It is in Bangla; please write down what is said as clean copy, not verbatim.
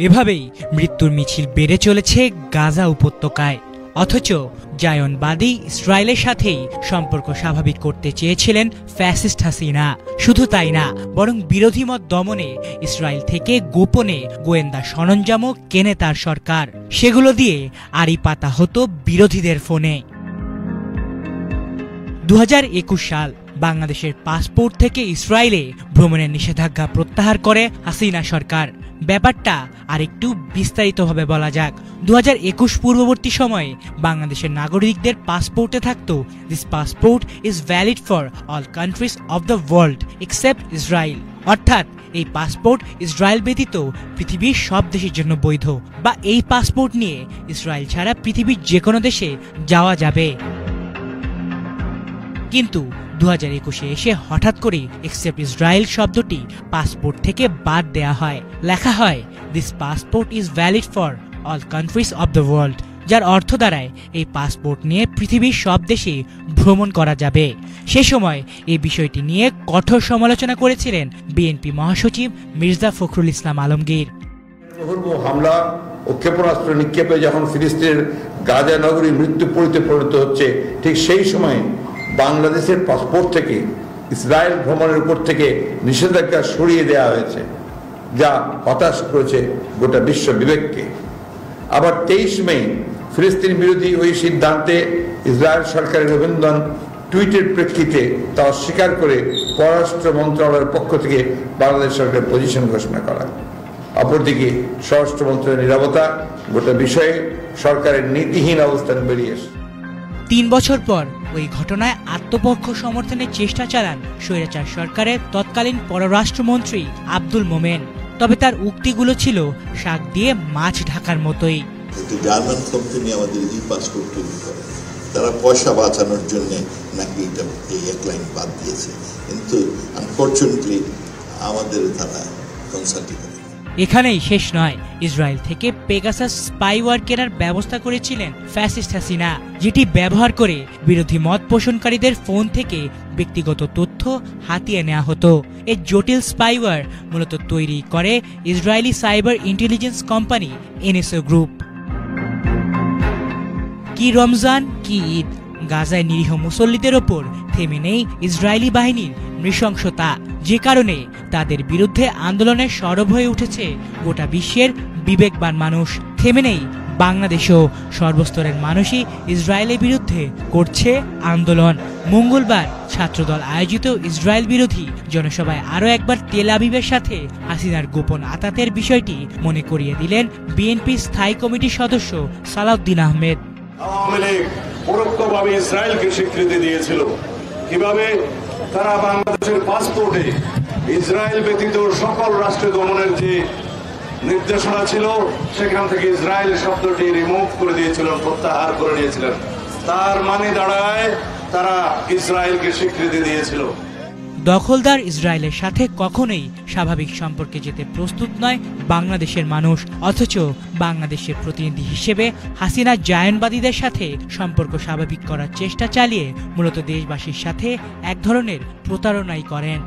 এভাবেই মৃত্যুর মিছিল বেড়ে চলেছে গাজা উপত্যকায়। অথচ জায়নবাদী ইসরায়েলের সাথেই সম্পর্ক স্বাভাবিক করতে চেয়েছিলেন ফ্যাসিস্ট হাসিনা। শুধু তাই না, বরং বিরোধী মত দমনে ইসরায়েল থেকে গোপনে গোয়েন্দা সরঞ্জামও কেনে তার সরকার। সেগুলো দিয়ে আড়ি পাতা হতো বিরোধীদের ফোনে। 2021 সাল বাংলাদেশের পাসপোর্ট থেকে ইসরায়েলে ভ্রমণের নিষেধাজ্ঞা প্রত্যাহার করে হাসিনা সরকার। ব্যাপারটা আরেকটু বিস্তারিতভাবে বলা যাক। 2021 পূর্ববর্তী সময়ে বাংলাদেশের নাগরিকদের পাসপোর্টে থাকত, this passport is valid for all countries of the world except Israel. অর্থাৎ এই পাসপোর্ট ইসরায়েল ব্যতীত পৃথিবীর সব দেশের জন্য বৈধ, বা এই পাসপোর্ট নিয়ে ইসরায়েল ছাড়া পৃথিবীর যে কোনো দেশে যাওয়া যাবে। কিন্তু 2021 এসে হঠাৎ করে এক্সেপ্ট ইসরায়েল শব্দটি পাসপোর্ট থেকে বাদ দেয়া হয়। লেখা হয় this passport is valid for all countries of the world, যার অর্থ দাঁড়ায় এই পাসপোর্ট নিয়ে পৃথিবীর সব দেশে ভ্রমণ করা যাবে। সে সময় এই বিষয়টি নিয়ে কঠোর সমালোচনা করেছিলেন বিএনপি মহাসচিব মির্জা ফখরুল ইসলাম আলমগীর। হামলা ও ক্ষেপণাস্ত্র নিক্ষেপে যখন ফিলিস্তিনের গাজা নগরী মৃত্যুপরিতে পরিণত হচ্ছে, ঠিক সেই সময় বাংলাদেশের পাসপোর্ট থেকে ইসরায়েল ভ্রমণের উপর থেকে নিষেধাজ্ঞা সরিয়ে দেওয়া হয়েছে, যা হতাশ করেছে গোটা বিশ্ব বিবেককে। আবার 23 মে ফিলিস্তিন বিরোধী ওই সিদ্ধান্তে ইসরায়েল সরকারের অভিনন্দন টুইটের প্রেক্ষিতে তা অস্বীকার করে পররাষ্ট্র মন্ত্রণালয়ের পক্ষ থেকে বাংলাদেশ সরকারের পজিশন ঘোষণা করা। অপরদিকে স্বরাষ্ট্র মন্ত্রণালয়ের নীরবতা গোটা বিষয়ে সরকারের নীতিহীন অবস্থান বেরিয়ে এসেছে। 3 বছর পর ওই ঘটনায় আত্মপক্ষ সমর্থনের চেষ্টা চালান স্বৈরাচার সরকারের তৎকালীন পররাষ্ট্রমন্ত্রী আব্দুল মোমেন। তবে তার উক্তিগুলো ছিল শাক দিয়ে মাছ ঢাকার মতোই। জার্মান কোম্পানি আমাদের এই পাসপোর্ট তৈরি করে, তারা পয়সা বাঁচানোর জন্য নাকি এই এক লাইন বাদ দিয়েছে, কিন্তু আনফরচুনেটলি আমাদের তারা কনসাল্টিং করে। এখানেই শেষ নয়, ইসরায়েল থেকে পেগাসাস স্পাইওয়্যার কেনার ব্যবস্থা করেছিলেন ফ্যাসিস্ট হাসিনা, যেটি ব্যবহার করে বিরোধী মত পোষণকারীদের ফোন থেকে ব্যক্তিগত তথ্য হাতিয়ে নেওয়া হতো। এই জটিল স্পাইওয়্যার মূলত তৈরি করে Israeli cyber intelligence company NSO group. কি রমজান কি ঈদ, গাজায় নিরীহ মুসল্লিদের ওপর থেমে নেই ইসরায়েলি বাহিনীর নৃশংসতা, যে কারণে তাদের বিরুদ্ধে আন্দোলনের সরব হয়ে উঠেছে গোটা বিশ্বের বিবেকবান মানুষ। থেমে নেই বাংলাদেশও, সর্বস্তরের মানুষই ইসরায়েলের বিরুদ্ধে করছে আন্দোলন। মঙ্গলবার ছাত্রদল আয়োজিত ইসরায়েল বিরোধী জনসভায় আরও একবার তেল আবিবের সাথে হাসিনার গোপন আতাতের বিষয়টি মনে করিয়ে দিলেন বিএনপি স্থায়ী কমিটির সদস্য সালাউদ্দিন আহমেদ। আওয়ামী লীগ পরোক্ষভাবে ইসরায়েলকে স্বীকৃতি দিয়েছিল। কিভাবে? তারা বাংলাদেশের পাসপোর্টে ইসরায়েল ব্যতীত সকল রাষ্ট্র দমনের যে নির্দেশনা ছিল সেখান থেকে ইসরায়েল শব্দটি রিমুভ করে দিয়েছিলেন, প্রত্যাহার করে নিয়েছিলেন। তার মানে দাঁড়ায় তারা ইসরায়েলকে স্বীকৃতি দিয়েছিল। দখলদার ইসরায়েলের সাথে কখনোই স্বাভাবিক সম্পর্কে যেতে প্রস্তুত নয় বাংলাদেশের মানুষ। অথচ বাংলাদেশের প্রতিনিধি হিসেবে হাসিনা জায়নবাদীদের সাথে সম্পর্ক স্বাভাবিক করার চেষ্টা চালিয়ে মূলত দেশবাসীর সাথে এক ধরনের প্রতারণাই করেন।